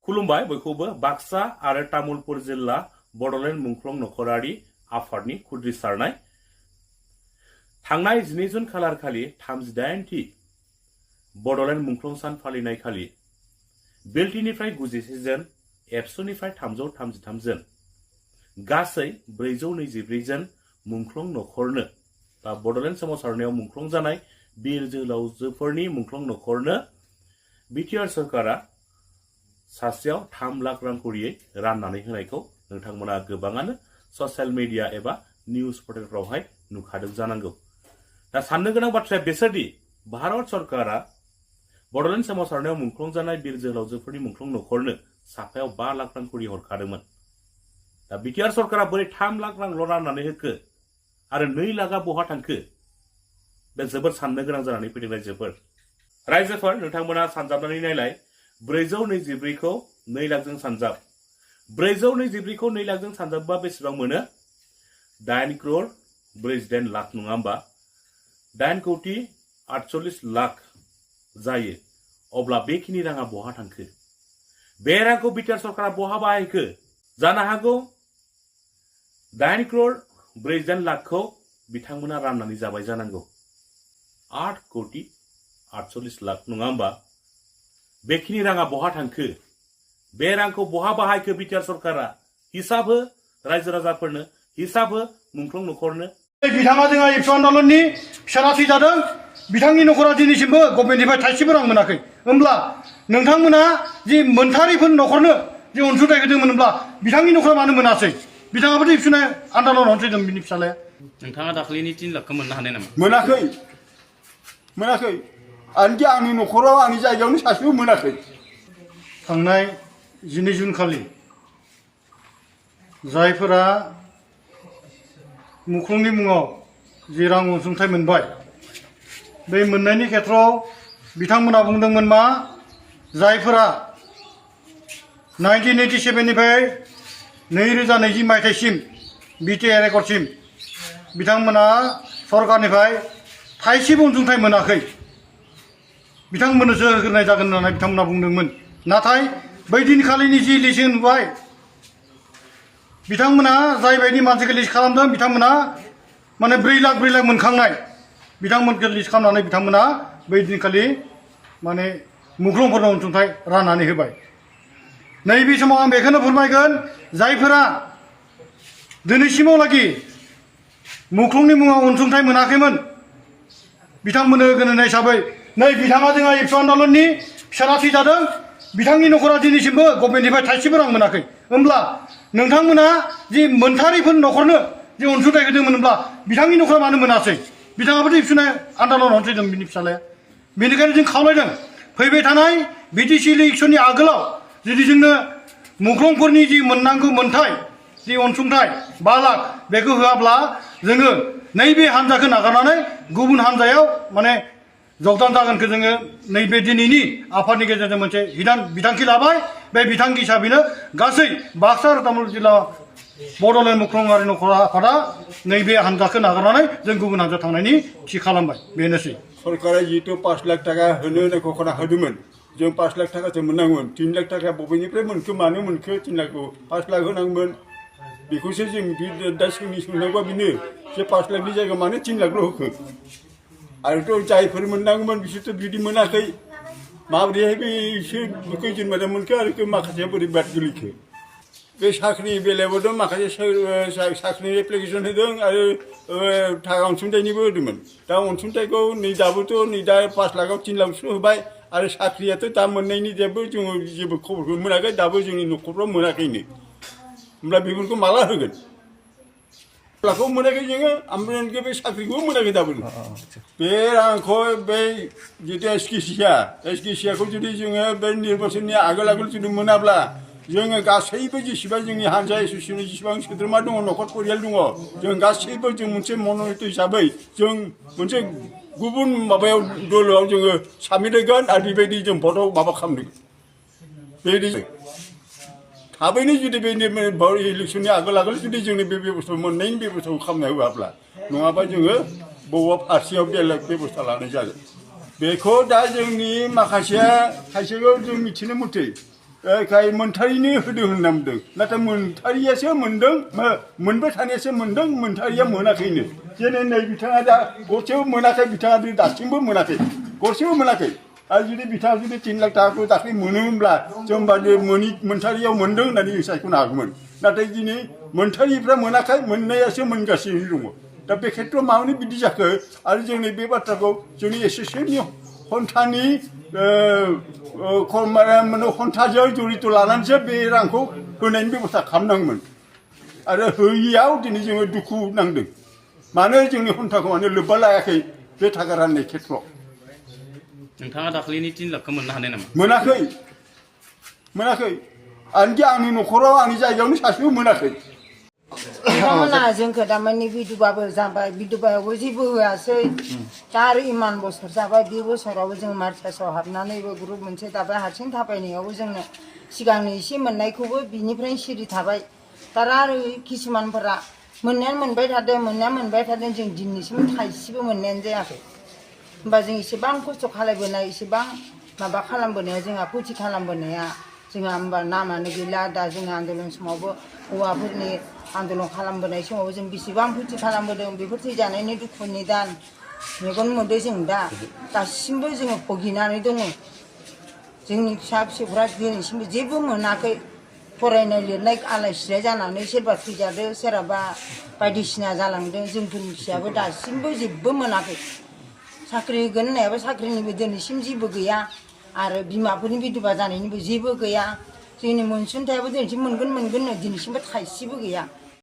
खुलुमबाय बयखौबो बाक्सा आरो तामुलपुर जिल्ला बडलेण्ड मुंख्लं नखरारि आफादनि खुद्रिसारनाय थांनाय 12 जुन खालार खालि 38थि बडलेण्ड मुंख्लं सान फालिनाय खालि बेलटिनिफ्राय 91 जन एबसुनिफ्राय 333 जन गासै 424 जन मुंख्लं नखरनो बा बडलेण्ड सोमावसारनायाव मुंख्लं जानाय बीर जोहोलावजोफोरनि मुंख्लं नखरनो बिटिआर सरकारा सासेयाव 3 लाख रां करियै राननानै होनायखौ नोंथांमोना गोबाङानो ससियेल मिडिया एबा निउज पर्टेलफ्रावहाय नुखादों जानांगौ। दा साननो गोनां बाथ्राया बेसोरदि भारत सरकारा बडलेण्ड सोमावसारनायाव मुंख्लं जानाय बीर जोहोलावजोफोरनि मुंख्लं नखरनो साफायाव 5 लाख रां करि हरखादोंमोन। दा बिटिआर सरकारा बोरै 3 लाख रांल' राननानै होखो आरो 2 लाखआ बहा थांखो बे जोबोद साननो गोनां जानानै फैदों रायजोफोर। रायजोफोर नोंथांमोना सानजाबनानै नायलाय 424 खौ 2 लाखजों सानजाब 424 खौ 2 लाखजों सानजाबबा बेसेबां मोनो 8 करोड़ 48 लाख नङा होमबा 8 कोटी 48 लाख जायो। अब्ला बेखिनि राङा बहा थांखो बे रांखौ बिटिआर सरकारा बहा बाहायखो जानो हागौ 8 करोड़ 48 लाखखौ बिथांमोना राननानै जाबाय जानांगौ 8 कोटी 48 लाख नङा होमबा बेखिनि राङा बहा थांखो बे रांखौ बहा बाहायखो बिटिआर सरकारा हिसाब हो रायजो राजाफोरनो हिसाब हो मुंख्लं नखरनो। बिथाङा जोंहा एबसु आन्दलननि फिसाला थैजादों बिथांनि नखरा दिनैसिमबो गभर्नमेन्टनिफ्राय थाइसेबो रां मोनाखै। होमब्ला नोंथांमोना जि मोनथारिफोर नखरनो जि अनसुंथाइ होदोंमोनब्ला बिथांनि नखरा मानो मोनासै बिथाङाबोथ' एबसु आन्दलनावनो थैदों बिनि फिसालाया। नोंथाङा दाख्लैनि 3 लाखखौ मोननो हानाय नामा? मोनाखै आनखि आंनि नखराव आंनि जायगायावनो सासेबो मोनाखै। थांनाय 12 जुन खालि जायफोरा मुंख्लंनि मुङाव जि रां अनसुंथाइ मोनबाय बे मोननायनि खेथ्रआव बिथांमोना बुंदोंमोन मा जायफोरा 1987 निफ्राय 2020 मायथाइसिम बिटिआर रेकर्डसिम बिथांमोना सरकारनिफ्राय थाइसेबो अनसुंथाइ मोनाखै बिथांमोननोसो होनाय जागोन होननानै बिथांमोना बुंदोंमोन। नाथाय बै दिनखालिनि जि लिस्ट नुबाय बिथांमोना जायबायदि मानसिखौ लिस्ट खालामदों बिथांमोना माने 4 लाख मोनखांनाय बिथांमोनखौ लिस्ट खालामनानै बिथांमोना बै दिनखालि माने मुंख्लंफोरनो अनसुंथाइ राननानै होबाय। नैबे समाव आं बेखौनो फोरमायगोन जायफोरा दिनैसिमावलागि मुंख्लंनि मुङाव अनसुंथाइ मोनाखैमोन बिथांमोननो होगोन होननाय हिसाबै नै बिथाङा जोंहा एबसु आन्दलननि फिसाला थैजादों बिथांनि नखरा दिनैसिमबो गभर्नमेन्टनिफ्राय थाइसेबो रां मोनाखै। होमब्ला नोंथांमोना जि मोनथारिफोर नखरनो जि अनसुंथाइ होदोंमोनब्ला बिथांनि नखरा मानो मोनासै बिथाङाबोथ' एबसु आन्दलनावनो थैदों बिनि फिसालाया। बेनिखायनो जों खावलायदों फैबाय थानाय बिटिसि इलेक्सननि आगोलाव जुदि जोंनो मुंख्लंफोरनि जि मोननांगौ मोनथाय जि अनसुंथाइ 5 लाख बेखौ होआब्ला जोङो नैबे हान्जाखौ नागारनानै गुबुन हान्जायाव माने जगदान जागोनखौ जोङो नैबे दिनैनि आफादनि गेजेरजों मोनसे बिथांखि लाबाय। बे बिथांखि हिसाबैनो गासै बाक्सा आरो तामुलपुर जिल्ला बडलेण्ड मुंख्लंआरि नखरा आफादा नैबे हान्जाखौ नागारनानै जों गुबुन हान्जा थांनायनि थि खालामबाय। बेनोसै सरकारा जिहेतु 5 लाख टाका होनो घोषणा होदोंमोन जों 5 लाख टाकासो मोननांगौमोन। 3 लाख टाका बबेनिफ्राय मोनखो मानो मोनखो 3 लाखखौ 5 लाख होनांगौमोन बेखौसो जों दा सोंनांगौआ बेनो जे 5 लाखनि जायगायाव मानो 3 लाखल' होखो आरोथ' जायफोर मोननांगौमोन बिसोरथ' बिदि मोनाखै माबोरैहाय बिसोर खैजोन मादों मोनखो आरो माखासेया बोरै बाद गोलैखो। बे साख्रि बेलायावबोथ' माखासे साख्रिनि एप्लिकेसन होदों आरो थाखा अनसुंथाइनिबो होदोंमोन। दा अनसुंथाइखौ नै दाबोथ' नै दा 5 लाखआव 3 लाखसो होबाय आरो साख्रियाथ' दा मोननायनि जोङो जेबो खबरखौ मोनाखै दाबो जोंनि नखरफ्राव मोनाखैनो। होमब्ला बेफोरखौ माला होगोन लाखौ मोनाखै जोङो ओमफ्राय बे साख्रिखौबो मोनाखै दाबो। बे रांखौ बै जितु एसकेसियाखौ जुदि जोङो बे निर्बाचननि आगोल जुदि मोनाब्ला जोङो गासैबो जेसेबां जोंनि हान्जा एस'सियेसननि जेसेबां सोद्रोमा दङ नखर परियाल दङ जों गासैबो जों मोनसे मन'नित हिसाबै जों मोनसे गुबुन माबायाव दलाव जोङो साबमिट होगोन आरो बेबायदि जों भटआव माबा खालामगोन। बेबायदि थाबैनो जुदि बे इलेक्सननि आगोल जुदि जोंनि बे बेबस्था मोननायनि बेबस्थाखौ खालामना होआब्ला नङाबा जोङो बबेबा फारसेयाव बेलेग बेबस्था लानाय जागोन। बेखौ दा जोंनि माखासेया खायसेखौ जों मिथिनो मथे खाय मोनथारिनो होदों होनना बुंदों नाथाय मोनथारियासो मोनदों मोनबाय थानायासो मोनदों मोनथारिया मोनाखैनो जेने नै बिथाङा दा गरसेबो मोनाखै बिथाङा दासिमबो मोनाखै गरसेबो मोनाखै आरो जुदि बिथाङा जुदि 3 लाख थाखाखौ दाख्लै मोनोमोनब्ला जों होमबा मोनथारियाव मोनदों होननानै जों सायख'नो हागौमोन नाथाय दिनै मोनथारिफ्रा मोनाखै मोननायासो मोनगासिनो दङ दा बे खेथ्रआव मानो बिदि जाखो आरो जोंनि बे बाथ्राखौ जोंनि एस'सियेसननि हन्थानि हन्थाजों जड़ित लानानैसो बे रांखौ होनायनि बेबस्था खालामनांगौमोन आरो होयियाव दिनै जोङो दुखु नांदों मानो जोंनि हन्थाखौ मानो लोब्बा लायाखै बे थाखा राननाय खेथ्रआव नोंथाङा दाख्लैनि 3 लाखखौ मोननो हानाय नामा मोनाखै आंनि न'खराव आंनि जायगायावनो सासेबो मोनाखै बिथांमोना जोंखौ दामानि बिधुबाबो जाबाय बिधुबायावबो जेबो होआसै दा आरो इमान बोसोर जाबाय बे बोसोरावबो जों मार्चासाव हाबनानैबो ग्रुप मोनसे दाबाय हारसिं थाबायनायावबो जोंनो सिगांनि एसे मोननायखौबो बिनिफ्रायनो सिरि थाबाय दा आरो किसुमानफोरा मोननायानो मोनबाय थादों जों दिनैसिम थाइसेबो मोननायानो जायाखै होमबा जों इसेबां खस्थ' खालामबोनाय इसेबां माबा खालामबोनाया जोंहा फुरथि खालामबोनाया जोंहा होमबा नामानो गैला दा जों आन्दलन समावबो हौवाफोरनि आन्दलन खालामबोनाय समावबो जों बेसेबां फुरथि खालामबोदों बेफोर थैजानायनि दुखुनि दान मेगन मोदै जों दा दासिमबो जोङो भुगिनानै दङ जोंनि फिसा फिसौफ्रा दिनैसिमबो जेबो मोनाखै फरायनाय लिरनाय आलाय सिलाय जानानै सोरबा थैजादों सोरहाबा बायदिसिना जालांदों जोंफोरनि फिसायाबो दासिमबो जेबो मोनाखै साख्रि होगोन होननायाबो साख्रिनिबो दिनैसिम जेबो गैया आरो बिमाफोरनि बिधुबा जानायनिबो जेबो गैया जोंनि मोनसुंथायाबो दिनैसिम मोनगोन दिनैसिमबो थाइसेबो गैया